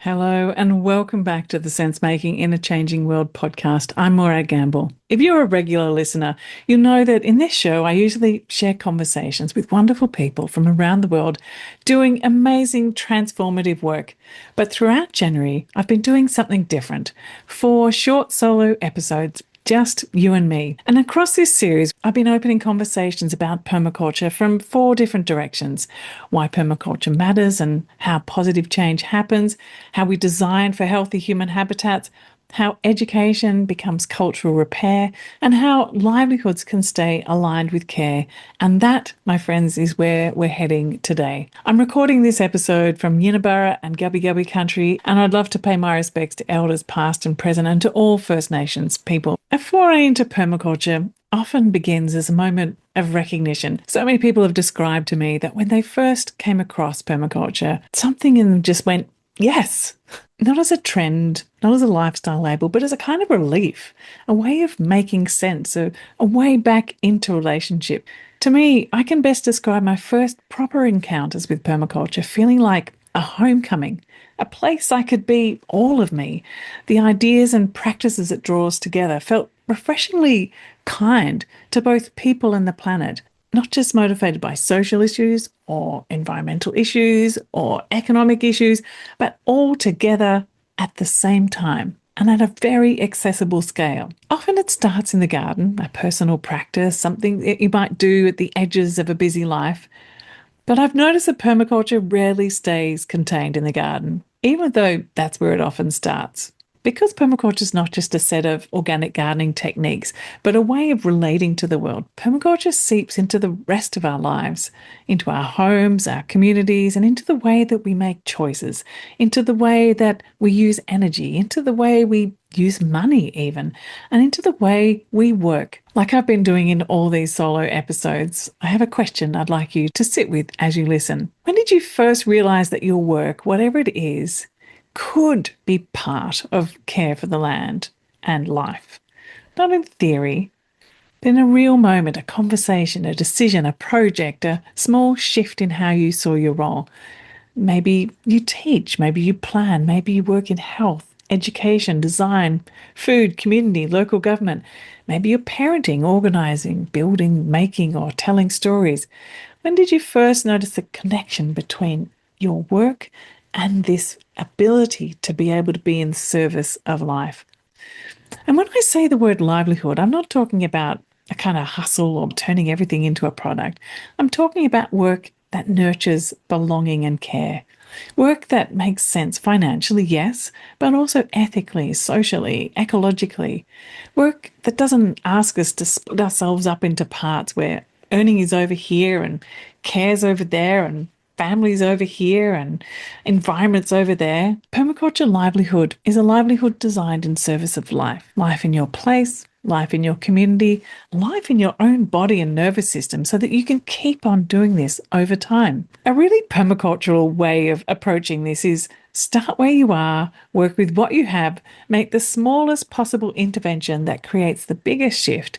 Hello and welcome back to the Sense Making in a Changing World podcast. I'm Morag. If you're a regular listener, you'll know that in this show I usually share conversations with wonderful people from around the world doing amazing transformative work. But throughout January, I've been doing something different. 4 short solo episodes, just you and me. And across this series, I've been opening conversations about permaculture from 4 different directions: why permaculture matters and how positive change happens, how we design for healthy human habitats, how education becomes cultural repair, and how livelihoods can stay aligned with care. And that, my friends, is where we're heading today. I'm recording this episode from Yinnaburra and Gubbi Gubbi country, and I'd love to pay my respects to elders past and present and to all First Nations people. A foray into permaculture often begins as a moment of recognition. So many people have described to me that when they first came across permaculture, something in them just went, yes. Not as a trend, not as a lifestyle label, but as a kind of relief, a way of making sense, a way back into relationship. To me, I can best describe my first proper encounters with permaculture feeling like a homecoming, a place I could be all of me. The ideas and practices it draws together felt refreshingly kind to both people and the planet, not just motivated by social issues or environmental issues or economic issues, but all together at the same time and at a very accessible scale. Often it starts in the garden, a personal practice, something that you might do at the edges of a busy life. But I've noticed that permaculture rarely stays contained in the garden, even though that's where it often starts. Because permaculture is not just a set of organic gardening techniques, but a way of relating to the world, permaculture seeps into the rest of our lives, into our homes, our communities, and into the way that we make choices, into the way that we use energy, into the way we use money even, and into the way we work. Like I've been doing in all these solo episodes, I have a question I'd like you to sit with as you listen. When did you first realize that your work, whatever it is, could be part of care for the land and life? Not in theory, but in a real moment, a conversation, a decision, a project, a small shift in how you saw your role. Maybe you teach, maybe you plan, maybe you work in health, education, design, food, community, local government. Maybe you're parenting, organising, building, making, or telling stories. When did you first notice the connection between your work and this ability to be able to be in service of life? And when I say the word livelihood, I'm not talking about a kind of hustle or turning everything into a product. I'm talking about work that nurtures belonging and care. Work that makes sense financially, yes, but also ethically, socially, ecologically. Work that doesn't ask us to split ourselves up into parts where earning is over here and care's over there and families over here and environments over there. Permaculture livelihood is a livelihood designed in service of life. Life in your place, life in your community, life in your own body and nervous system, so that you can keep on doing this over time. A really permacultural way of approaching this is start where you are, work with what you have, make the smallest possible intervention that creates the biggest shift,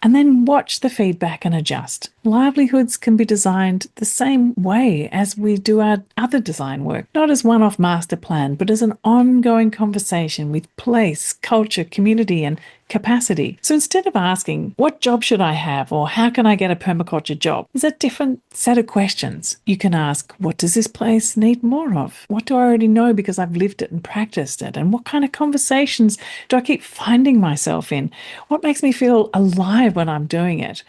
and then watch the feedback and adjust. Livelihoods can be designed the same way as we do our other design work, not as one-off master plan, but as an ongoing conversation with place, culture, community, and capacity. So instead of asking, what job should I have, or how can I get a permaculture job, there's a different set of questions. You can ask, what does this place need more of? What do I already know because I've lived it and practiced it? And what kind of conversations do I keep finding myself in? What makes me feel alive when I'm doing it?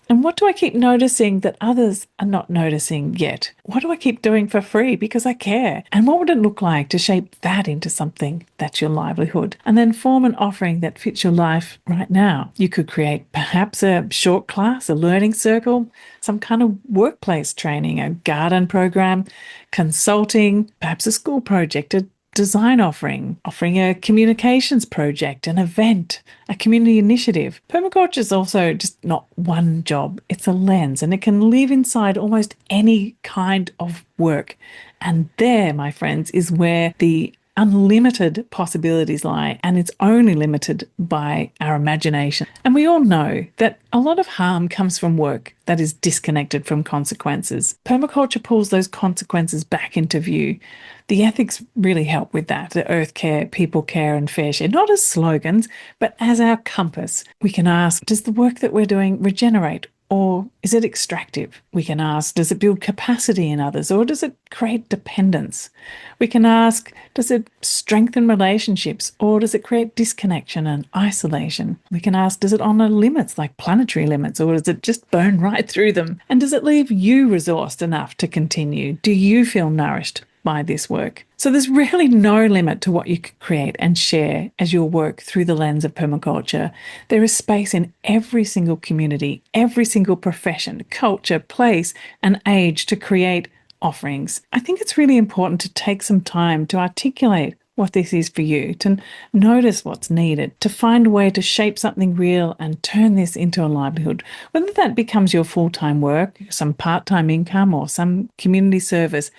And what do I keep noticing that others are not noticing yet? What do I keep doing for free because I care? And what would it look like to shape that into something that's your livelihood? And then form an offering that fits your life right now. You could create perhaps a short class, a learning circle, some kind of workplace training, a garden program, consulting, perhaps a school project, a design offering a communications project, an event, a community initiative. Permaculture is also just not one job. It's a lens, and it can live inside almost any kind of work. And there, my friends, is where the unlimited possibilities lie, and it's only limited by our imagination. And we all know that a lot of harm comes from work that is disconnected from consequences. Permaculture pulls those consequences back into view. The ethics really help with that. The earth care, people care, and fair share, not as slogans, but as our compass. We can ask, does the work that we're doing regenerate? Or is it extractive? We can ask, does it build capacity in others or does it create dependence? We can ask, does it strengthen relationships or does it create disconnection and isolation? We can ask, does it honour limits like planetary limits or does it just burn right through them? And does it leave you resourced enough to continue? Do you feel nourished by this work? So there's really no limit to what you can create and share as your work through the lens of permaculture. There is space in every single community, every single profession, culture, place, and age to create offerings. I think it's really important to take some time to articulate what this is for you, to notice what's needed, to find a way to shape something real and turn this into a livelihood. Whether that becomes your full-time work, some part-time income, or some community service,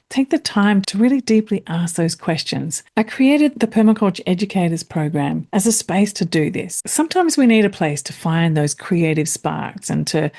take the time to really deeply ask those questions. I created the Permaculture Educators program as a space to do this. Sometimes we need a place to find those creative sparks and to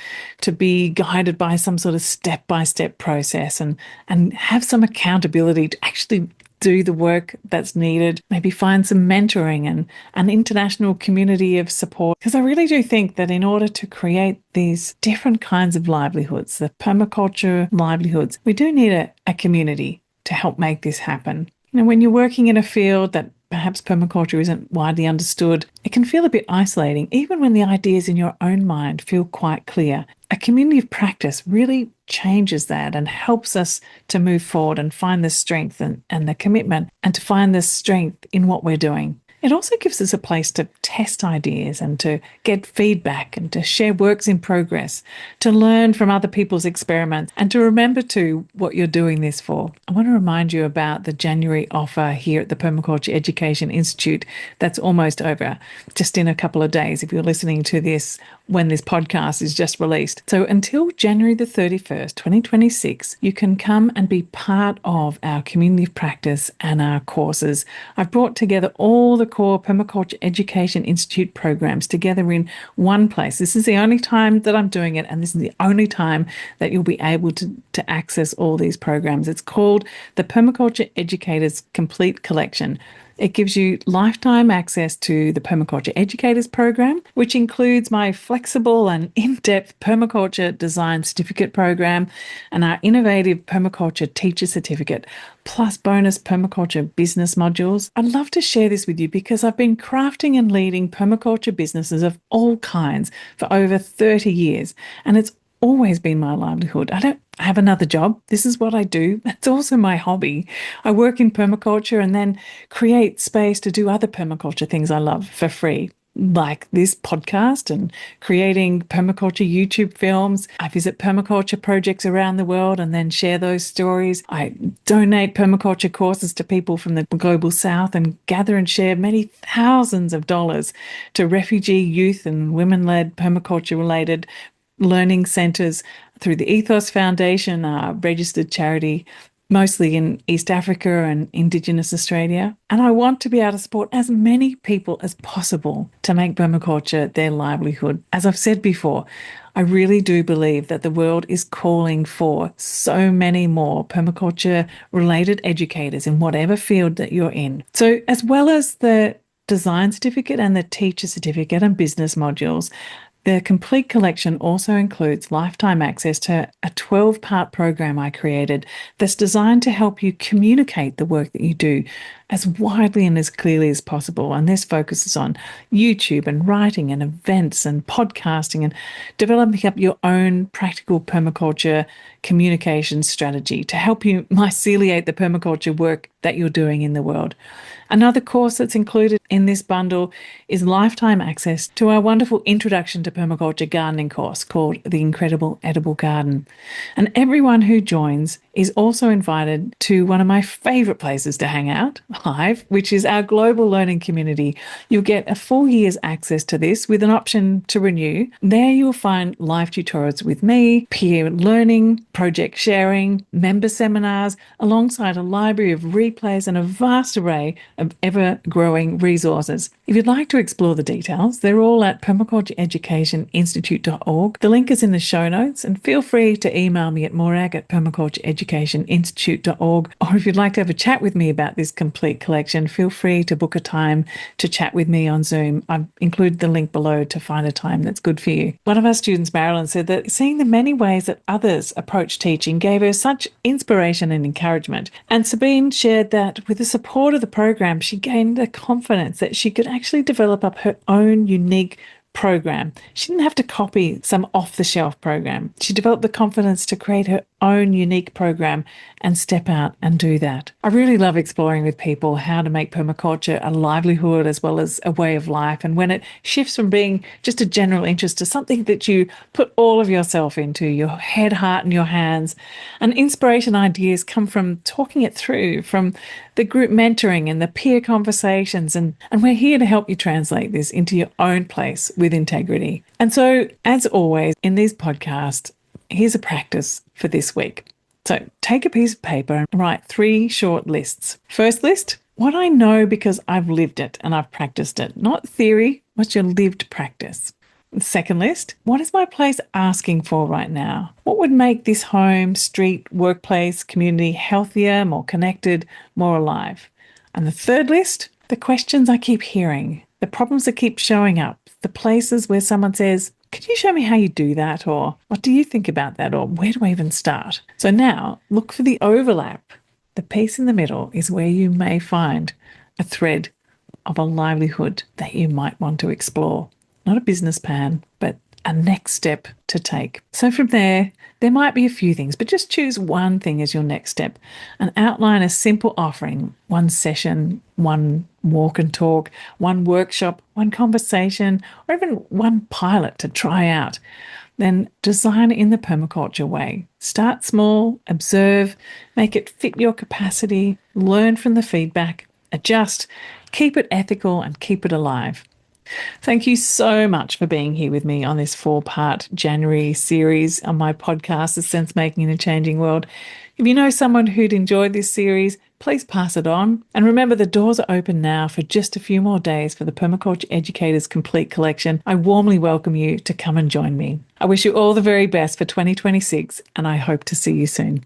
be guided by some sort of step-by-step process and have some accountability to actually do the work that's needed, maybe find some mentoring and an international community of support. Because I really do think that in order to create these different kinds of livelihoods, the permaculture livelihoods, we do need a community to help make this happen. You know, when you're working in a field that perhaps permaculture isn't widely understood, it can feel a bit isolating, even when the ideas in your own mind feel quite clear. A community of practice really changes that and helps us to move forward and find the strength and the commitment and to find the strength in what we're doing. It also gives us a place to test ideas and to get feedback and to share works in progress, to learn from other people's experiments and to remember too what you're doing this for. I want to remind you about the January offer here at the Permaculture Education Institute that's almost over, just in a couple of days if you're listening to this when this podcast is just released. So until January the 31st, 2026, you can come and be part of our community of practice and our courses. I've brought together all the core Permaculture Education Institute programs together in one place. This is the only time that I'm doing it, and this is the only time that you'll be able to access all these programs. It's called the Permaculture Educators Complete Collection. It gives you lifetime access to the Permaculture Educators program, which includes my flexible and in-depth permaculture design certificate program and our innovative permaculture teacher certificate, plus bonus permaculture business modules. I'd love to share this with you because I've been crafting and leading permaculture businesses of all kinds for over 30 years, and it's always been my livelihood. I don't have another job. This is what I do. That's also my hobby. I work in permaculture and then create space to do other permaculture things I love for free, like this podcast and creating permaculture YouTube films. I visit permaculture projects around the world and then share those stories. I donate permaculture courses to people from the global south and gather and share many thousands of dollars to refugee youth and women-led permaculture-related learning centres through the Ethos Foundation, a registered charity mostly in East Africa and Indigenous Australia. And I want to be able to support as many people as possible to make permaculture their livelihood. As I've said before, I really do believe that the world is calling for so many more permaculture-related educators in whatever field that you're in. So as well as the design certificate and the teacher certificate and business modules, the complete collection also includes lifetime access to a 12-part program I created that's designed to help you communicate the work that you do as widely and as clearly as possible. And this focuses on YouTube and writing and events and podcasting and developing up your own practical permaculture communication strategy to help you myceliate the permaculture work that you're doing in the world. Another course that's included in this bundle is lifetime access to our wonderful Introduction to Permaculture gardening course called The Incredible Edible Garden. And everyone who joins is also invited to one of my favourite places to hang out, Hive, which is our global learning community. You'll get a full year's access to this with an option to renew. There you'll find live tutorials with me, peer learning, project sharing, member seminars, alongside a library of replays and a vast array of ever-growing resources. If you'd like to explore the details, they're all at permacultureeducationinstitute.org. The link is in the show notes, and feel free to email me at morag@permacultureeducationinstitute.org. Or if you'd like to have a chat with me about this complete collection, feel free to book a time to chat with me on Zoom. I've included the link below to find a time that's good for you. One of our students, Marilyn, said that seeing the many ways that others approach teaching gave her such inspiration and encouragement. And Sabine shared that with the support of the program, she gained the confidence that she could actually develop up her own unique program. She didn't have to copy some off-the-shelf program. She developed the confidence to create her own unique program and step out and do that. I really love exploring with people how to make permaculture a livelihood as well as a way of life, and when it shifts from being just a general interest to something that you put all of yourself into, your head, heart and your hands. And inspiration ideas come from talking it through, from the group mentoring and the peer conversations, and we're here to help you translate this into your own place with integrity. And so, as always in these podcasts, here's a practice for this week. So take a piece of paper and write 3 short lists. First list, what I know because I've lived it and I've practiced it. Not theory, what's your lived practice? The second list, what is my place asking for right now? What would make this home, street, workplace, community healthier, more connected, more alive? And the third list, the questions I keep hearing, the problems that keep showing up, the places where someone says, could you show me how you do that? Or what do you think about that? Or where do I even start? So now look for the overlap. The piece in the middle is where you may find a thread of a livelihood that you might want to explore. Not a business plan, but a next step to take. So from there might be a few things, but just choose one thing as your next step and outline a simple offering, one session, one walk and talk, one workshop, one conversation, or even one pilot to try out. Then design it in the permaculture way. Start small, observe, make it fit your capacity, learn from the feedback, adjust, keep it ethical and keep it alive. Thank you so much for being here with me on this 4-part January series on my podcast, The Sense Making in a Changing World. If you know someone who'd enjoyed this series, please pass it on. And remember, the doors are open now for just a few more days for the Permaculture Educators Complete Collection. I warmly welcome you to come and join me. I wish you all the very best for 2026, and I hope to see you soon.